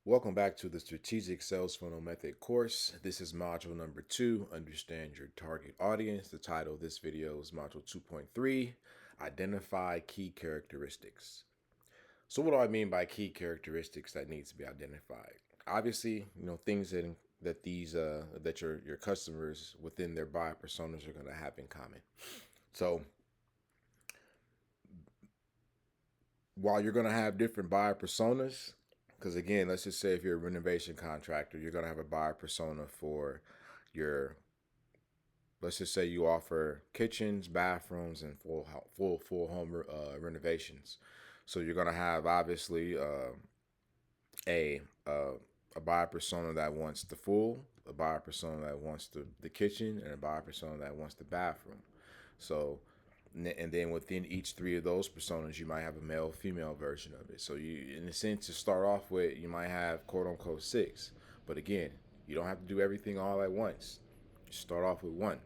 Welcome back to the Strategic Sales Funnel Method course. This is module number 2, Understand Your Target Audience. The title of this video is module 2.3, Identify Key Characteristics. So what do I mean by key characteristics that needs to be identified? Obviously, things that your customers within their buyer personas are going to have in common. So while you're going to have different buyer personas, because again, let's just say if you're a renovation contractor, you're going to have a buyer persona for your, let's just say you offer kitchens, bathrooms, and full home renovations. So you're going to have obviously a uh, a buyer persona that wants the full, a buyer persona that wants the kitchen, and a buyer persona that wants the bathroom. So and then within each three of those personas, you might have a male female version of it. So you, in a sense, to start off with, you might have quote unquote six. But again, you don't have to do everything all at once. Start off with one.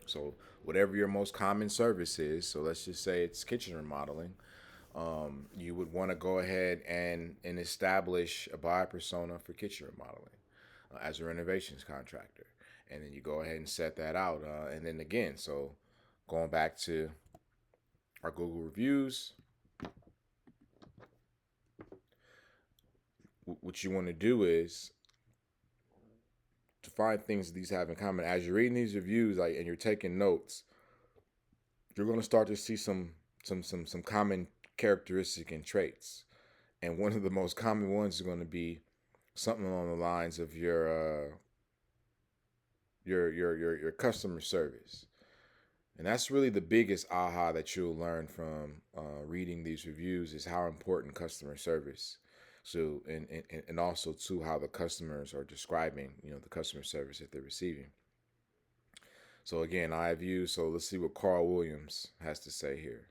So whatever your most common service is, so let's just say it's kitchen remodeling, you would want to go ahead and establish a buyer persona for kitchen remodeling as a renovations contractor. And then you go ahead and set that out. And then again, so going back to our Google reviews, what you want to do is to find things that these have in common. As you're reading these reviews, like, and you're taking notes, you're going to start to see some common characteristic and traits. And one of the most common ones is going to be something along the lines of your customer service. And that's really the biggest aha that you'll learn from reading these reviews is how important customer service. So and also too how the customers are describing the customer service that they're receiving. So again, I have used. So let's see what Carl Williams has to say here.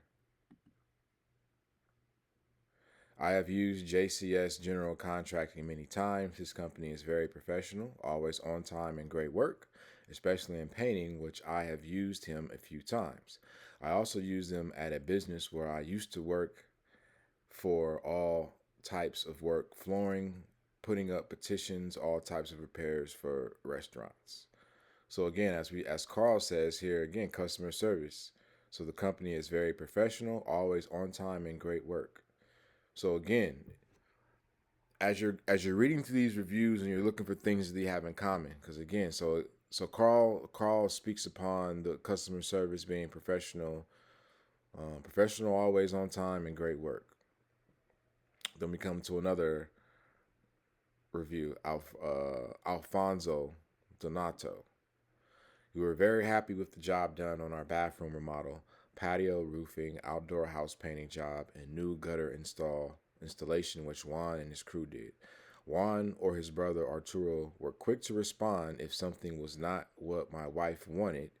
I have used JCS General Contracting many times. His company is very professional, always on time and great work, especially in painting, which I have used him a few times. I also use them at a business where I used to work for all types of work, flooring, putting up petitions, all types of repairs for restaurants. So again, as Carl says here, again, customer service. So the company is very professional, always on time and great work. So again, as you're reading through these reviews and you're looking for things that they have in common, because again, so Carl speaks upon the customer service being professional, professional, always on time, and great work. Then we come to another review, Alfonso Donato. We were very happy with the job done on our bathroom remodel, patio roofing, outdoor house painting job, and new gutter installation which Juan and his crew did. Juan or his brother Arturo were quick to respond if something was not what my wife wanted,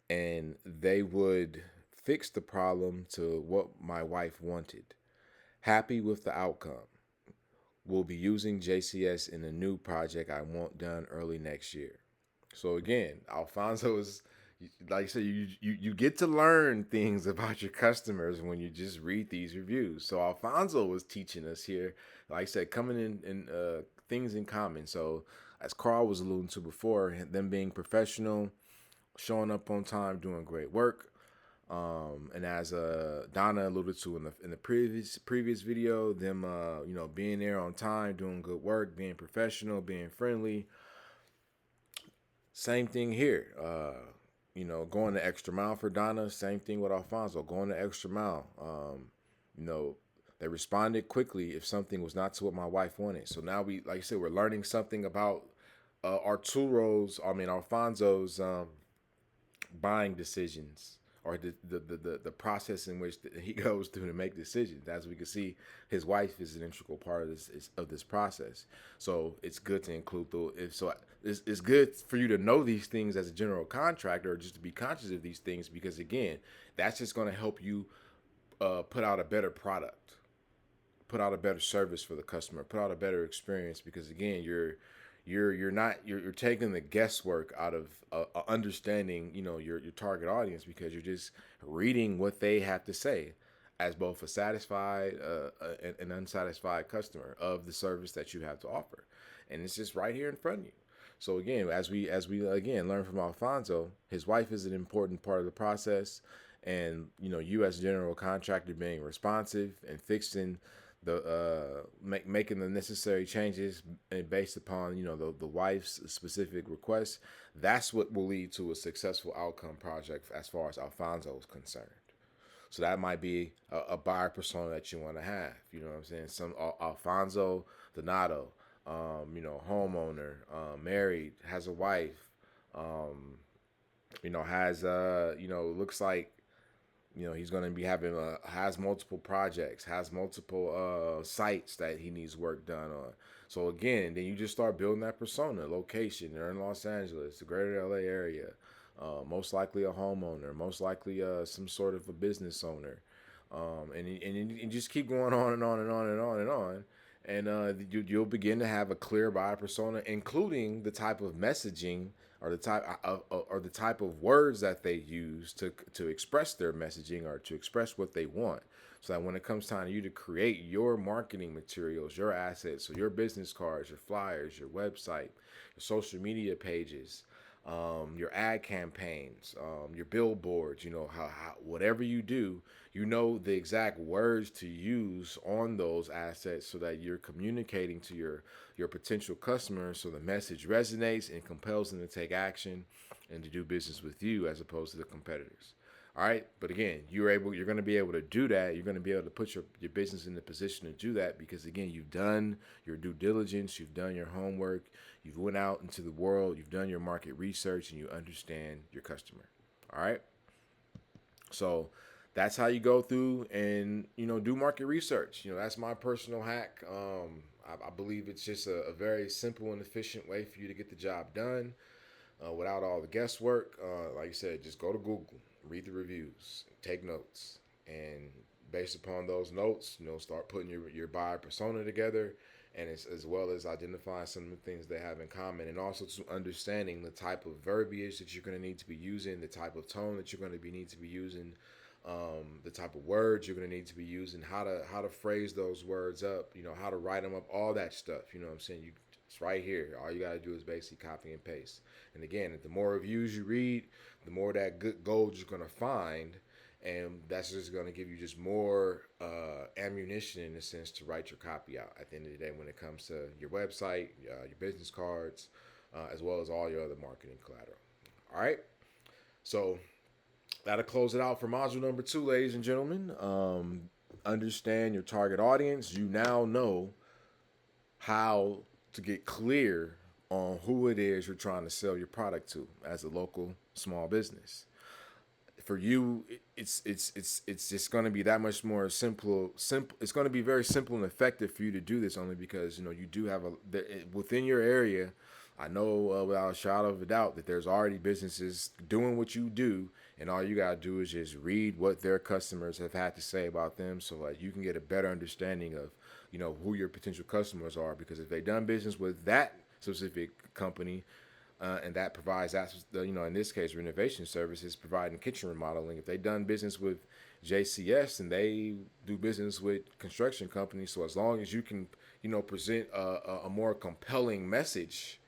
and they would fix the problem to what my wife wanted. Happy with the outcome. We'll be using JCS in a new project I want done early next year. So again, Alfonso is, like I said, you get to learn things about your customers when you just read these reviews. So Alfonso was teaching us here, like I said, coming in things in common. So as Carl was alluding to before, them being professional, showing up on time, doing great work. And as Donna alluded to in the previous video, them being there on time, doing good work, being professional, being friendly. Same thing here. Going the extra mile for Donna. Same thing with Alfonso, going the extra mile. You know, they responded quickly if something was not to what my wife wanted. So now like I said, we're learning something about Alfonso's buying decisions or the process in which he goes through to make decisions. As we can see, his wife is an integral part of this process. So it's good to include it's good for you to know these things as a general contractor, or just to be conscious of these things, because again, that's just going to help you put out a better product, put out a better service for the customer, put out a better experience, because again, you're taking the guesswork out of understanding your target audience, because you're just reading what they have to say as both a satisfied and unsatisfied customer of the service that you have to offer, and it's just right here in front of you. So again, as we again learn from Alfonso, his wife is an important part of the process, and you as general contractor being responsive and fixing making the necessary changes and based upon the wife's specific requests. That's what will lead to a successful outcome project as far as Alfonso is concerned. So that might be a buyer persona that you want to have. You know what I'm saying? Some Alfonso Donato, homeowner, married, has a wife, has looks like he's going to be having has multiple projects, has multiple sites that he needs work done on. So again, then you just start building that persona. Location, they're in Los Angeles, the greater LA area. Most likely a homeowner, most likely some sort of a business owner, and just keep going on and on and on and on and on, and you'll begin to have a clear buyer persona, including the type of messaging or the type of words that they use to express their messaging or to express what they want. So that when it comes time to you to create your marketing materials, your assets, so your business cards, your flyers, your website, your social media pages, your ad campaigns, your billboards, how whatever you do, the exact words to use on those assets so that you're communicating to your potential customers so the message resonates and compels them to take action and to do business with you as opposed to the competitors. All right, but again, you're going to be able to do that. You're going to be able to put your business in the position to do that because again, you've done your due diligence, you've done your homework, you've went out into the world, you've done your market research, and you understand your customer. All right, so that's how you go through and do market research. That's my personal hack. I believe it's just a very simple and efficient way for you to get the job done without all the guesswork. Like I said, just go to Google, read the reviews, take notes, and based upon those notes, start putting your buyer persona together, and as well as identifying some of the things they have in common, and also to understanding the type of verbiage that you're going to need to be using, the type of tone that you're going to need to be using, the type of words you're going to need to be using, how to phrase those words up, how to write them up, all that stuff. You know what I'm saying? It's right here. All you got to do is basically copy and paste. And again, the more reviews you read, the more that good gold you're going to find. And that's just going to give you just more ammunition in a sense to write your copy out at the end of the day when it comes to your website, your business cards, as well as all your other marketing collateral. All right. So that'll close it out for module number 2, ladies and gentlemen. Understand your target audience. You now know how to get clear on who it is you're trying to sell your product to as a local small business. For you, it's just going to be that much more simple. It's going to be very simple and effective for you to do this only because you do have within your area. I know without a shadow of a doubt that there's already businesses doing what you do, and all you gotta do is just read what their customers have had to say about them, so like you can get a better understanding of who your potential customers are. Because if they've done business with that specific company, and that provides that, in this case, renovation services, providing kitchen remodeling. If they've done business with JCS and they do business with construction companies, so as long as you can, present a more compelling message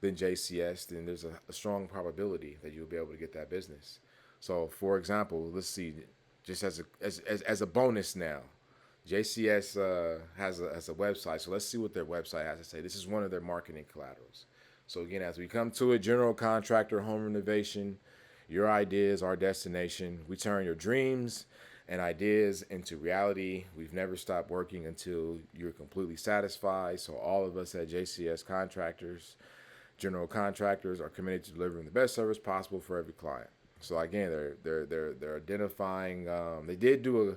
than JCS, then there's a strong probability that you'll be able to get that business. So, for example, let's see, just as a bonus now, JCS has a website. So let's see what their website has to say. This is one of their marketing collaterals. So again, as we come to it, general contractor, home renovation, your idea is our destination. We turn your dreams and ideas into reality. We've never stopped working until you're completely satisfied. So all of us at JCS Contractors, general contractors, are committed to delivering the best service possible for every client. So again, they're identifying. They did do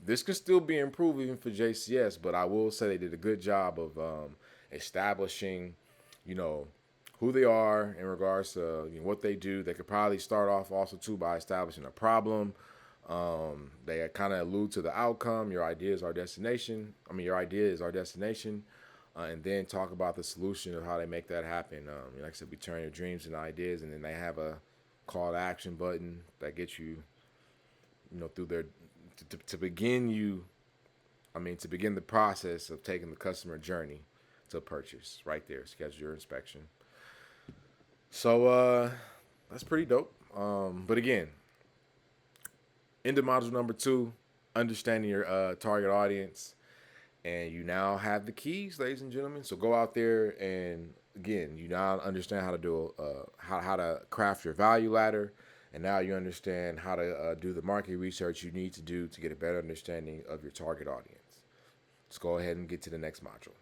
this can still be improved even for JCS, but I will say they did a good job of establishing, who they are in regards to what they do. They could probably start off also too by establishing a problem. They kind of allude to the outcome. Your idea is our destination. Your idea is our destination. And then talk about the solution of how they make that happen. Like I said, we turn your dreams into ideas, and then they have a call to action button that gets you, to begin to begin the process of taking the customer journey to purchase. Right there, schedule your inspection. So that's pretty dope. But again, into module number 2, understanding your target audience, and you now have the keys, ladies and gentlemen. So go out there and again, you now understand how to do how to craft your value ladder, and now you understand how to do the market research you need to do to get a better understanding of your target audience. Let's go ahead and get to the next module.